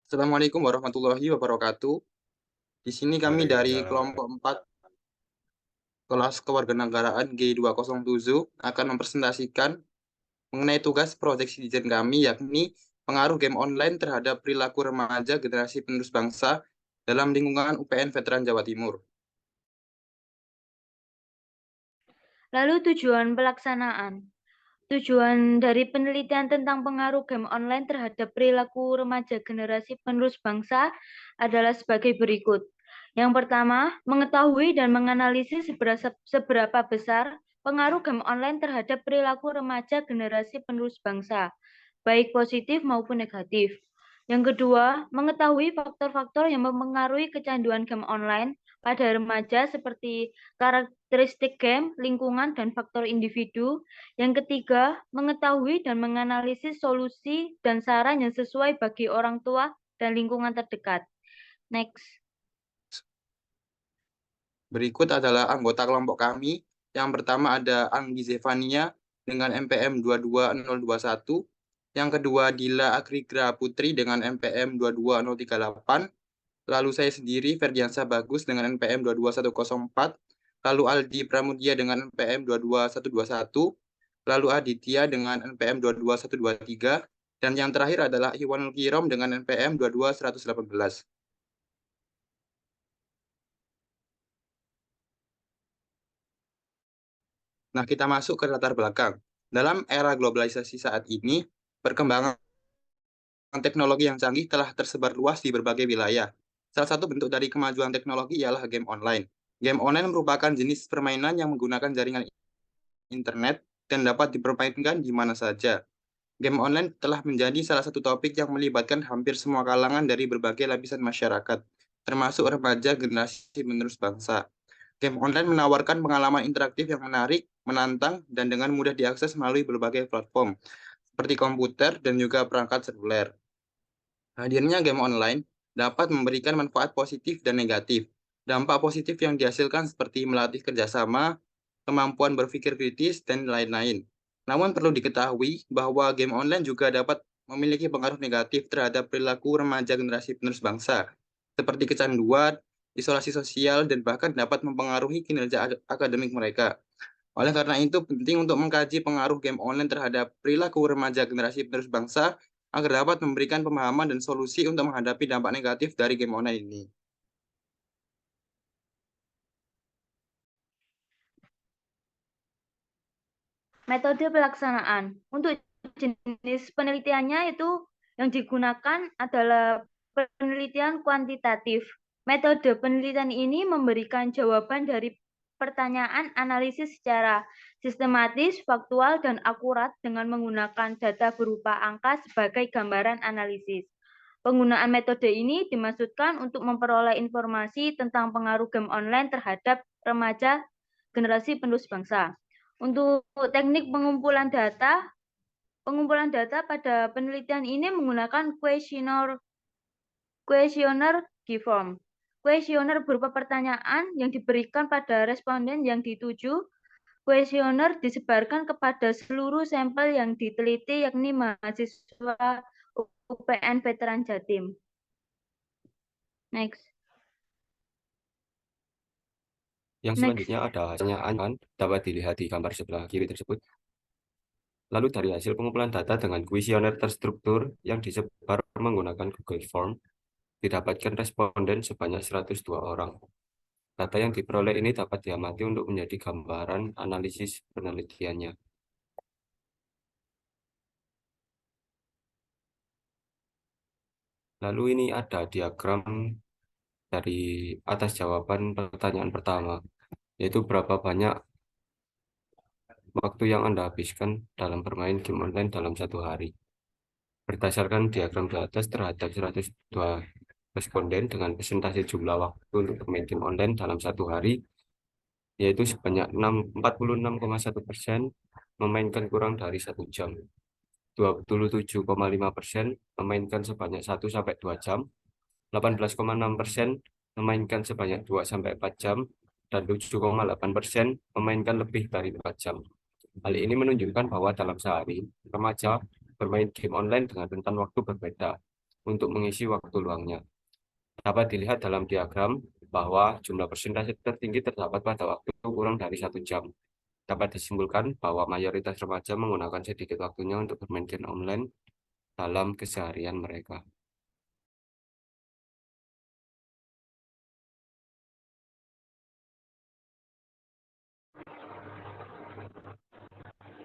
Assalamualaikum warahmatullahi wabarakatuh. Di sini kami dari Waalaikumsalam. kelompok 4 kelas kewarganegaraan G207 akan mempresentasikan mengenai tugas proyek studi kami, yakni pengaruh game online terhadap perilaku remaja generasi penerus bangsa dalam lingkungan UPN Veteran Jawa Timur. Lalu tujuan pelaksanaan. Tujuan dari penelitian tentang pengaruh game online terhadap perilaku remaja generasi penerus bangsa adalah sebagai berikut. Yang pertama, mengetahui dan menganalisis seberapa besar pengaruh game online terhadap perilaku remaja generasi penerus bangsa, baik positif maupun negatif. Yang kedua, mengetahui faktor-faktor yang mempengaruhi kecanduan game online pada remaja seperti karakteristik game, lingkungan, dan faktor individu. Yang ketiga, mengetahui dan menganalisis solusi dan saran yang sesuai bagi orang tua dan lingkungan terdekat. Next. Berikut adalah anggota kelompok kami. Yang pertama ada Anggi Zevania dengan MPM 22021. Yang kedua Dila Agrigra Putri dengan MPM 22038. Lalu saya sendiri, Ferdiansa Bagus dengan NPM 22104, lalu Aldi Pramudia dengan NPM 22121, lalu Aditya dengan NPM 22123, dan yang terakhir adalah Iwanul Kirom dengan NPM 22118. Nah, kita masuk ke latar belakang. Dalam era globalisasi saat ini, perkembangan teknologi yang canggih telah tersebar luas di berbagai wilayah. Salah satu bentuk dari kemajuan teknologi ialah game online. Game online merupakan jenis permainan yang menggunakan jaringan internet dan dapat dipermainkan di mana saja. Game online telah menjadi salah satu topik yang melibatkan hampir semua kalangan dari berbagai lapisan masyarakat, termasuk remaja generasi penerus bangsa. Game online menawarkan pengalaman interaktif yang menarik, menantang, dan dengan mudah diakses melalui berbagai platform, seperti komputer dan juga perangkat seluler. Hadirnya game online dapat memberikan manfaat positif dan negatif. Dampak positif yang dihasilkan seperti melatih kerjasama, kemampuan berpikir kritis, dan lain-lain. Namun perlu diketahui bahwa game online juga dapat memiliki pengaruh negatif terhadap perilaku remaja generasi penerus bangsa, seperti kecanduan, isolasi sosial, dan bahkan dapat mempengaruhi kinerja akademik mereka. Oleh karena itu, penting untuk mengkaji pengaruh game online terhadap perilaku remaja generasi penerus bangsa agar dapat memberikan pemahaman dan solusi untuk menghadapi dampak negatif dari game online ini. Metode pelaksanaan. Untuk jenis penelitiannya itu yang digunakan adalah penelitian kuantitatif. Metode penelitian ini memberikan jawaban dari pertanyaan analisis secara sistematis, faktual, dan akurat dengan menggunakan data berupa angka sebagai gambaran analisis. Penggunaan metode ini dimaksudkan untuk memperoleh informasi tentang pengaruh game online terhadap remaja generasi penerus bangsa. Untuk teknik pengumpulan data pada penelitian ini menggunakan kuesioner G-form. Kuesioner berupa pertanyaan yang diberikan pada responden yang dituju. Kuesioner disebarkan kepada seluruh sampel yang diteliti, yakni mahasiswa UPN Veteran Jatim. Next. Yang selanjutnya ada pertanyaan dapat dilihat di gambar sebelah kiri tersebut. Lalu dari hasil pengumpulan data dengan kuesioner terstruktur yang disebar menggunakan Google Form, didapatkan responden sebanyak 102 orang. Data yang diperoleh ini dapat diamati untuk menjadi gambaran analisis penelitiannya. Lalu ini ada diagram dari atas jawaban pertanyaan pertama, yaitu berapa banyak waktu yang Anda habiskan dalam bermain game online dalam satu hari. Berdasarkan diagram di atas terhadap 102 responden dengan presentasi jumlah waktu untuk bermain game online dalam satu hari, yaitu sebanyak 46,1% memainkan kurang dari 1 jam, 27,5% memainkan sebanyak 1-2 jam, 18,6% memainkan sebanyak 2-4 jam, dan 7,8% memainkan lebih dari 4 jam. Hal ini menunjukkan bahwa dalam sehari, remaja bermain game online dengan rentan waktu berbeda. untuk mengisi waktu luangnya. Dapat dilihat dalam diagram bahwa jumlah persentase tertinggi terdapat pada waktu kurang dari 1 jam. Dapat disimpulkan bahwa mayoritas remaja menggunakan sedikit waktunya untuk bermain game online dalam keseharian mereka.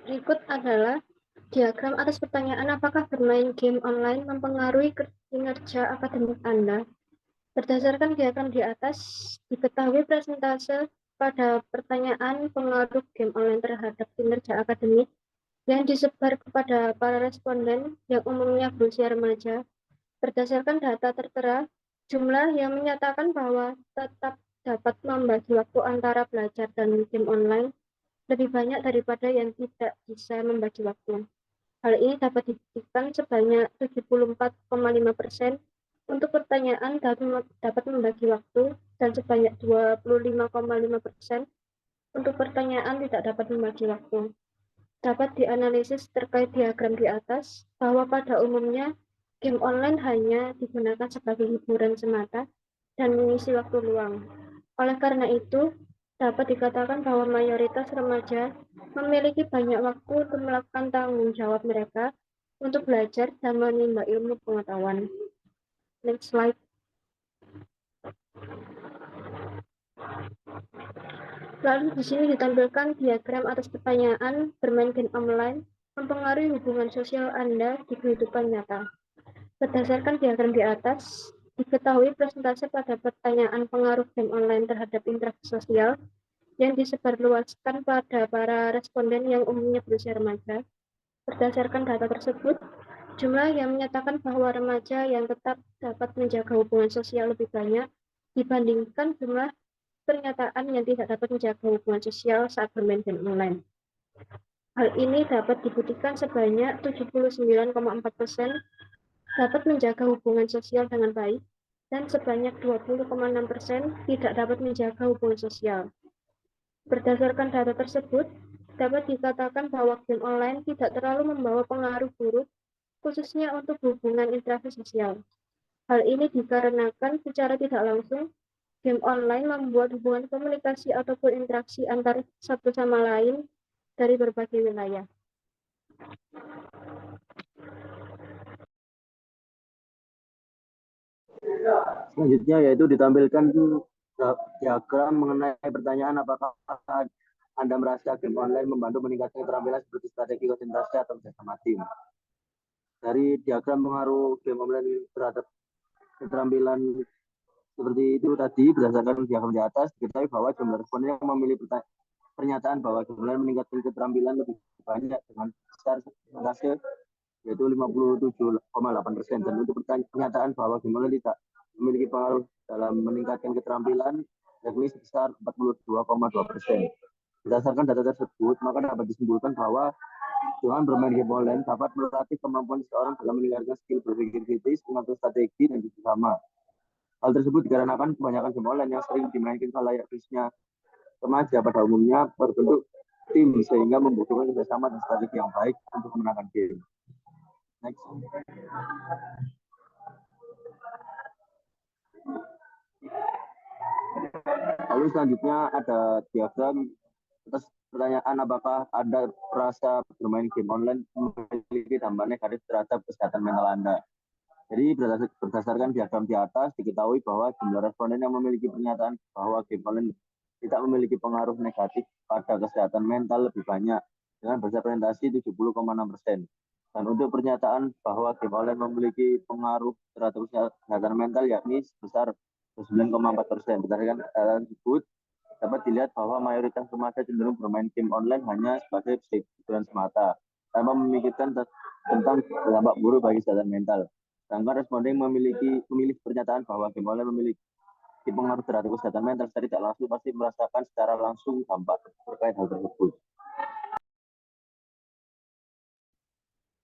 Berikut adalah diagram atas pertanyaan apakah bermain game online mempengaruhi kinerja akademik Anda. Berdasarkan diagram di atas, diketahui persentase pada pertanyaan pengaruh game online terhadap kinerja akademik yang disebar kepada para responden yang umumnya berusia remaja. Berdasarkan data tertera, jumlah yang menyatakan bahwa tetap dapat membagi waktu antara belajar dan game online lebih banyak daripada yang tidak bisa membagi waktu. Hal ini dapat dibuktikan sebanyak 74,5% untuk pertanyaan dapat membagi waktu dan sebanyak 25,5% untuk pertanyaan tidak dapat membagi waktu. Dapat dianalisis terkait diagram di atas bahwa pada umumnya game online hanya digunakan sebagai hiburan semata dan mengisi waktu luang. Oleh karena itu, dapat dikatakan bahwa mayoritas remaja memiliki banyak waktu untuk melakukan tanggung jawab mereka untuk belajar dan menimba ilmu pengetahuan. Next slide. Lalu di sini ditampilkan diagram atas pertanyaan bermain game online mempengaruhi hubungan sosial Anda di kehidupan nyata. Berdasarkan diagram di atas, diketahui persentase pada pertanyaan pengaruh game online terhadap interaksi sosial yang disebarluaskan pada para responden yang umumnya berusia remaja. Berdasarkan data tersebut, jumlah yang menyatakan bahwa remaja yang tetap dapat menjaga hubungan sosial lebih banyak dibandingkan jumlah pernyataan yang tidak dapat menjaga hubungan sosial saat bermain game online. Hal ini dapat dibuktikan sebanyak 79,4% dapat menjaga hubungan sosial dengan baik dan sebanyak 20,6% tidak dapat menjaga hubungan sosial. Berdasarkan data tersebut, dapat dikatakan bahwa game online tidak terlalu membawa pengaruh buruk, khususnya untuk hubungan interaksi sosial. Hal ini dikarenakan secara tidak langsung, game online membuat hubungan komunikasi ataupun interaksi antar satu sama lain dari berbagai wilayah. Selanjutnya yaitu ditampilkan diagram mengenai pertanyaan apakah Anda merasa game online membantu meningkatkan keterampilan seperti strategi konsentrasi atau kerjasama tim. Dari diagram pengaruh game online terhadap keterampilan seperti itu tadi, berdasarkan diagram di atas, diketahui bahwa jumlah responden yang memilih pernyataan bahwa game online meningkatkan keterampilan lebih banyak dengan besar persentase yaitu 57,8%, dan untuk pernyataan bahwa game online tidak memiliki pengaruh dalam meningkatkan keterampilan yakni sebesar 42,2%. Berdasarkan data tersebut, maka dapat disimpulkan bahwa dengan bermain game online dapat melatih kemampuan seseorang dalam meningkatkan skill berpikir kritis, mengatur strategi, dan kerjasama. Hal tersebut dikarenakan kebanyakan game online yang sering dimainkan khalayak khususnya remaja pada umumnya berbentuk tim sehingga membutuhkan kerjasama dan strategi yang baik untuk memenangkan game. Next. Lalu selanjutnya ada diagram atas pertanyaan apakah Anda merasa bermain game online memiliki dampak negatif terhadap kesehatan mental Anda. Jadi berdasarkan diagram di atas diketahui bahwa jumlah responden yang memiliki pernyataan bahwa game online tidak memiliki pengaruh negatif pada kesehatan mental lebih banyak dengan presentasi 70,6%. Dan untuk pernyataan bahwa game online memiliki pengaruh terhadap kesehatan mental yakni sebesar 9,4%. Berdasarkan data tersebut dapat dilihat bahwa mayoritas remaja cenderung bermain game online hanya sebagai hiburan semata tanpa memikirkan tentang dampak buruk bagi kesehatan mental. Sedangkan responden memilih pernyataan bahwa game online memiliki pengaruh terhadap kesehatan mental secara tidak langsung pasti merasakan secara langsung dampak terkait hal tersebut.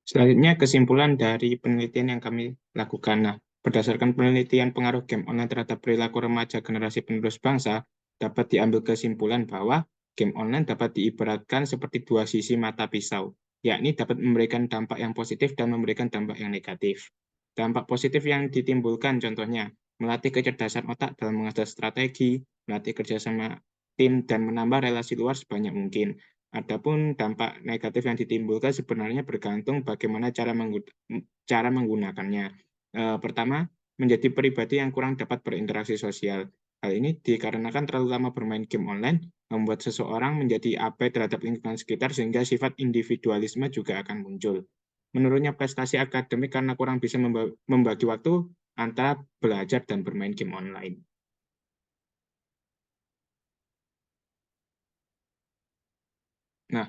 Selanjutnya kesimpulan dari penelitian yang kami lakukan. Nah, berdasarkan penelitian pengaruh game online terhadap perilaku remaja generasi penerus bangsa, dapat diambil kesimpulan bahwa game online dapat diibaratkan seperti dua sisi mata pisau, yakni dapat memberikan dampak yang positif dan memberikan dampak yang negatif. Dampak positif yang ditimbulkan contohnya melatih kecerdasan otak dalam mengatur strategi, melatih kerjasama tim, dan menambah relasi luar sebanyak mungkin. Adapun dampak negatif yang ditimbulkan sebenarnya bergantung bagaimana cara menggunakannya. Pertama, menjadi pribadi yang kurang dapat berinteraksi sosial. Hal ini dikarenakan terlalu lama bermain game online, membuat seseorang menjadi abai terhadap lingkungan sekitar sehingga sifat individualisme juga akan muncul. Menurunnya prestasi akademik karena kurang bisa membagi waktu antara belajar dan bermain game online. Nah,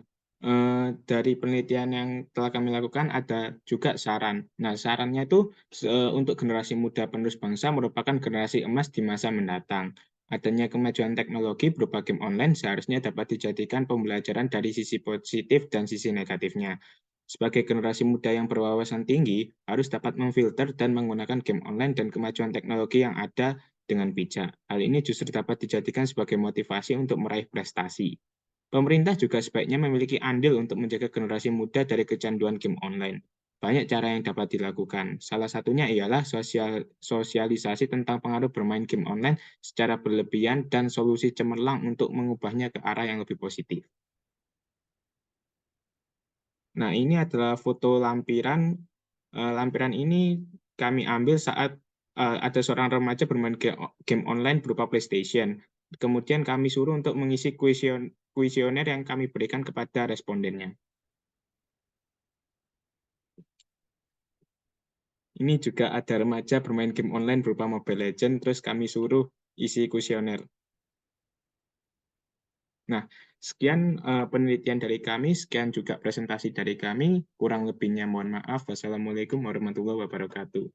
dari penelitian yang telah kami lakukan ada juga saran. Nah, sarannya itu untuk generasi muda penerus bangsa merupakan generasi emas di masa mendatang. Adanya kemajuan teknologi berupa game online seharusnya dapat dijadikan pembelajaran dari sisi positif dan sisi negatifnya. Sebagai generasi muda yang berwawasan tinggi, harus dapat memfilter dan menggunakan game online dan kemajuan teknologi yang ada dengan bijak. Hal ini justru dapat dijadikan sebagai motivasi untuk meraih prestasi. Pemerintah juga sebaiknya memiliki andil untuk menjaga generasi muda dari kecanduan game online. Banyak cara yang dapat dilakukan. Salah satunya ialah sosialisasi tentang pengaruh bermain game online secara berlebihan dan solusi cemerlang untuk mengubahnya ke arah yang lebih positif. Nah, ini adalah foto lampiran. Lampiran ini kami ambil saat ada seorang remaja bermain game online berupa PlayStation. Kemudian kami suruh untuk mengisi kuesioner yang kami berikan kepada respondennya. Ini juga ada remaja bermain game online berupa Mobile Legends, terus kami suruh isi kuesioner. Nah, sekian penelitian dari kami, sekian juga presentasi dari kami. Kurang lebihnya mohon maaf. Wassalamualaikum warahmatullahi wabarakatuh.